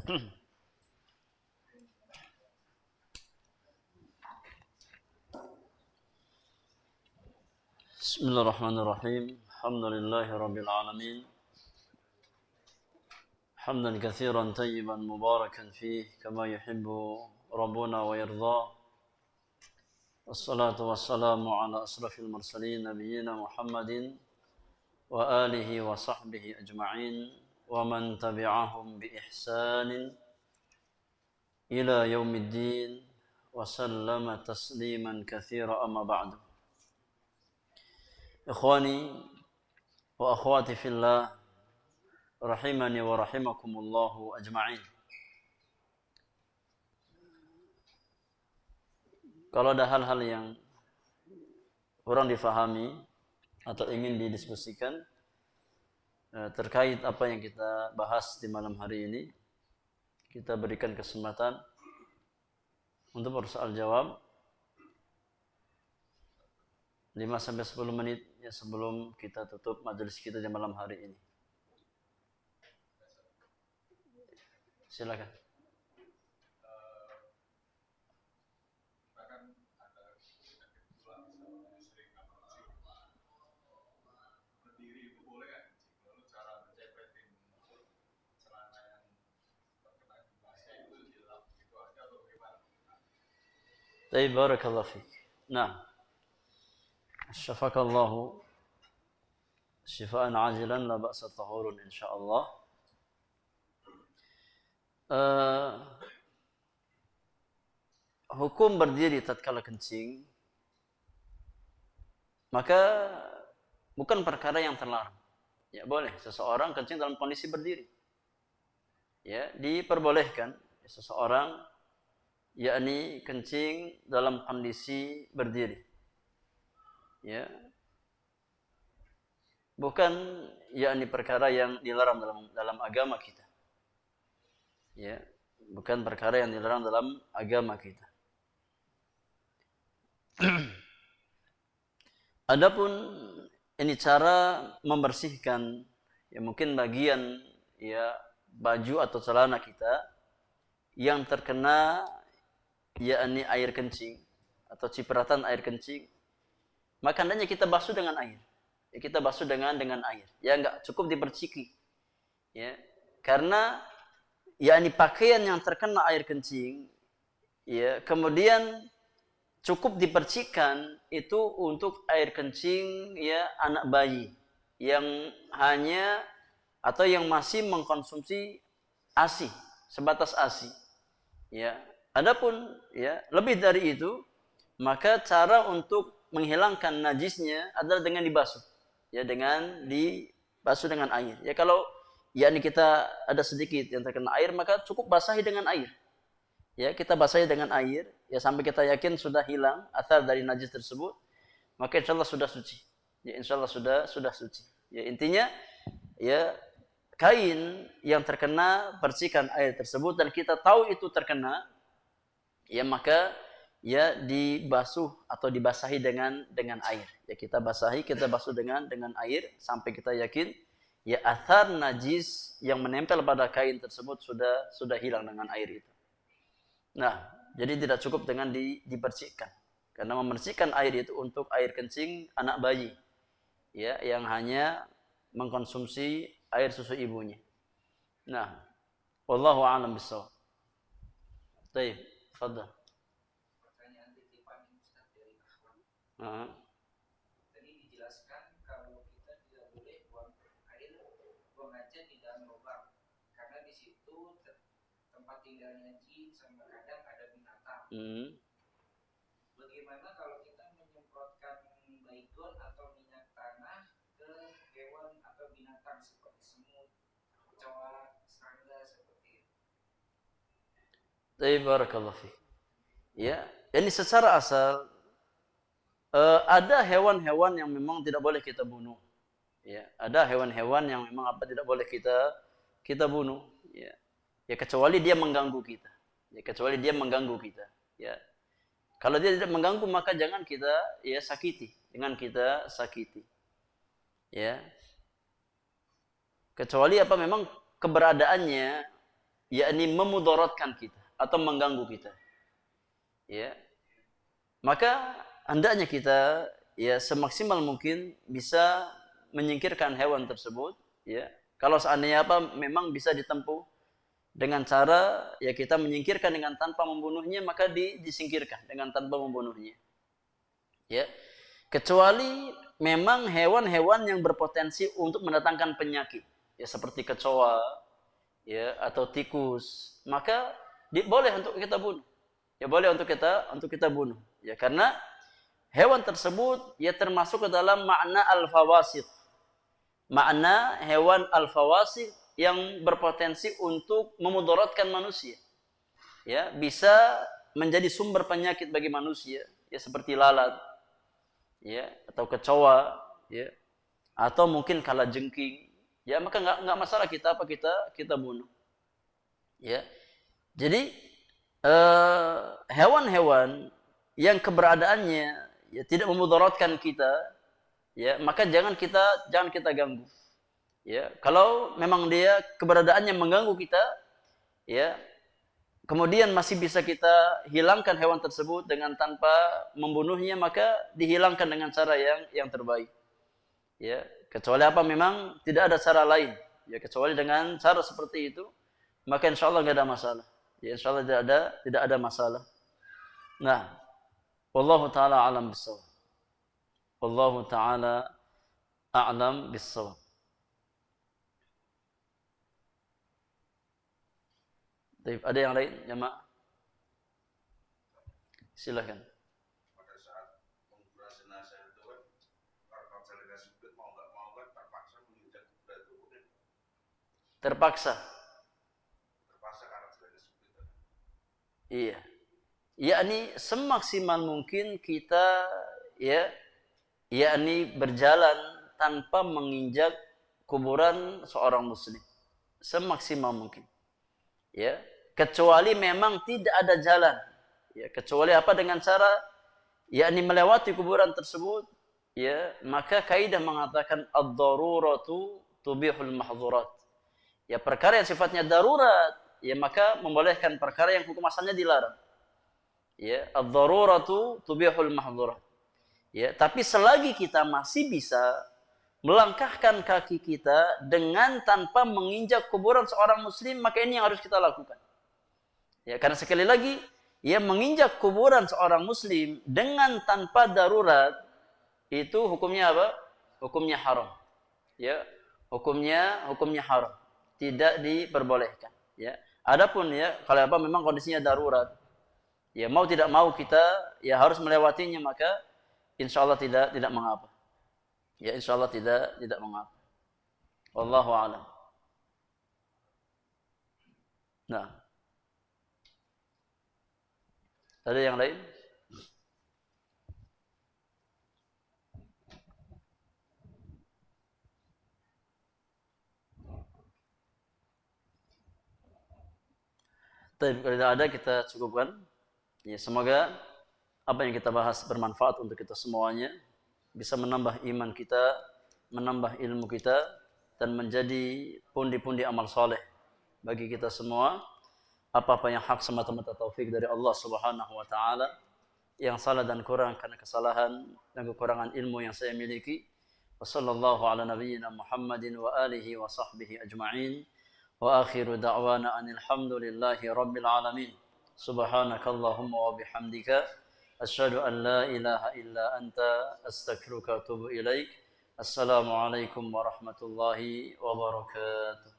Bismillahirrahmanirrahim. Alhamdulillahirabbil alamin. Hamdan katsiran tayyiban mubarakan fih kama yuhibbu rabbuna wa yarda. Wassalatu wassalamu ala asrafil mursalin nabiyyina Muhammadin wa alihi wa sahbihi ajma'in wa man tabi'ahum bi ihsanin ila yaumiddin wa sallama tasliman katsira amma ba'du. Ikhwani wa akhwati fillah rahimani wa rahimakumullahu ajma'in. Kalau ada hal-hal yang kurang difahami atau ingin didiskusikan terkait apa yang kita bahas di malam hari ini, kita berikan kesempatan untuk bersoal jawab 5-10 menit ya sebelum kita tutup majelis kita di malam hari ini. Silakan. Baik, barakallahu fiik. Nah, syafakallahu syifaan ajilan la ba'sa tahurun insyaallah. Hukum berdiri tatkala kencing maka bukan perkara yang terlarang. Ya, boleh seseorang kencing dalam kondisi berdiri. Ya, diperbolehkan seseorang yakni kencing dalam kondisi berdiri. Ya. Bukan yakni perkara yang dilarang dalam agama kita. Ya, bukan perkara yang dilarang dalam agama kita. Adapun ini cara membersihkan ya mungkin bagian ya baju atau celana kita yang terkena yakni air kencing atau cipratan air kencing, maka hendaknya kita basuh dengan air. Ya, kita basuh dengan air. Ya enggak cukup diperciki. Ya. Karena yakni pakaian yang terkena air kencing ya kemudian cukup dipercikan itu untuk air kencing ya anak bayi yang hanya atau yang masih mengkonsumsi ASI, sebatas ASI. Ya. Adapun ya lebih dari itu, maka cara untuk menghilangkan najisnya adalah dengan dibasuh. Ya, dengan dibasuh dengan air. Ya, kalau yakni kita ada sedikit yang terkena air, maka cukup basahi dengan air. Ya, kita basahi dengan air ya sampai kita yakin sudah hilang athar dari najis tersebut, maka insyaallah sudah suci. Ya, insyaallah sudah suci. Ya, intinya ya kain yang terkena percikan air tersebut dan kita tahu itu terkena, ya maka ya dibasuh atau dibasahi dengan air. Ya kita basuh dengan air sampai kita yakin ya athar najis yang menempel pada kain tersebut sudah hilang dengan air itu. Nah, jadi tidak cukup dengan dibersihkan. Karena membersihkan air itu untuk air kencing anak bayi. Ya, yang hanya mengkonsumsi air susu ibunya. Nah, wallahu a'lam bishawab. Baik, tafadhal. Tadi dijelaskan kalau kita tidak boleh buang aja di dalam lubang karena di situ tempat tinggalnya jin sama kadang ada binatang. Bagaimana kalau kita menyemprotkan baygon atau minyak tanah ke hewan atau binatang seperti semut, kecoa, serangga seperti itu? Barakallahu fiik. Ya, ini secara asal ada hewan-hewan yang memang tidak boleh kita bunuh. Ya, ada hewan-hewan yang memang tidak boleh kita bunuh. Ya, ya kecuali dia mengganggu kita. Ya, kecuali dia mengganggu kita. Ya, kalau dia tidak mengganggu maka jangan kita ya sakiti. Dengan kita sakiti. Ya, kecuali apa memang keberadaannya yakni memudaratkan kita atau mengganggu kita. Ya. Maka hendaknya kita ya semaksimal mungkin bisa menyingkirkan hewan tersebut, ya. Kalau seandainya memang bisa ditempuh dengan cara ya kita menyingkirkan dengan tanpa membunuhnya, maka disingkirkan dengan tanpa membunuhnya. Ya. Kecuali memang hewan-hewan yang berpotensi untuk mendatangkan penyakit, ya seperti kecoa, ya atau tikus, maka boleh untuk kita bunuh. Ya boleh untuk kita bunuh. Ya karena hewan tersebut ya termasuk ke dalam makna al-fawasid. Makna hewan al-fawasid yang berpotensi untuk memudaratkan manusia. Ya, bisa menjadi sumber penyakit bagi manusia, ya seperti lalat, ya atau kecoa, ya atau mungkin kalajengking. Ya maka nggak masalah kita bunuh. Ya. Jadi hewan-hewan yang keberadaannya ya tidak memudaratkan kita, ya maka jangan kita ganggu. Ya, kalau memang dia keberadaannya mengganggu kita, ya kemudian masih bisa kita hilangkan hewan tersebut dengan tanpa membunuhnya, maka dihilangkan dengan cara yang terbaik. Ya, kecuali memang tidak ada cara lain. Ya, kecuali dengan cara seperti itu, maka insya Allah nggak ada masalah. Ya, insya Allah tidak ada masalah. Nah, wallahu taala a'lam bissawab. Wallahu taala a'lam bissawab. Ada yang lain, jemaah? Silakan. Pada saat penguburan jenazah itu kan, kalau jalannya sempit mau nggak mau kan terpaksa menginjak kuburan itu mungkin. Terpaksa Karena jalannya sempit. Kan? Iya. Yakni semaksimal mungkin kita yakni berjalan tanpa menginjak kuburan seorang muslim. Semaksimal mungkin. Ya, kecuali memang tidak ada jalan. Ya, kecuali dengan cara yakni melewati kuburan tersebut, ya, maka kaidah mengatakan ad-daruratu tubihul mahdzurat. Ya, perkara yang sifatnya darurat, ya maka membolehkan perkara yang hukum asalnya dilarang. Ya, ad-daruratu tubihul mahdzurat. Ya, tapi selagi kita masih bisa melangkahkan kaki kita dengan tanpa menginjak kuburan seorang muslim, maka ini yang harus kita lakukan. Ya, karena sekali lagi, ya menginjak kuburan seorang muslim dengan tanpa darurat itu hukumnya apa? Hukumnya haram. Ya, hukumnya haram. Tidak diperbolehkan, ya. Adapun ya kalau memang kondisinya darurat, ya mau tidak mau kita ya harus melewatinya, maka insya Allah tidak mengapa. Ya insya Allah tidak mengapa. Wallahu a'lam. Nah, ada yang lain? Tapi kalau tidak ada kita cukupkan. Ya semoga apa yang kita bahas bermanfaat untuk kita semuanya, bisa menambah iman kita, menambah ilmu kita, dan menjadi pundi-pundi amal soleh bagi kita semua. Apa-apa yang hak semata-mata taufik dari Allah Subhanahu wa taala, yang salah dan kurang karena kesalahan dan kekurangan ilmu yang saya miliki. Wassallallahu ala nabiyyina Muhammadin wa alihi wa sahbihi ajma'in. Wa akhiru da'wana anil hamdulillahi rabbil alamin. Subhanakallahumma wa bihamdika asyhadu an la ilaha illa anta astaghfiruka wa atubu ilaik. Assalamualaikum warahmatullahi wabarakatuh.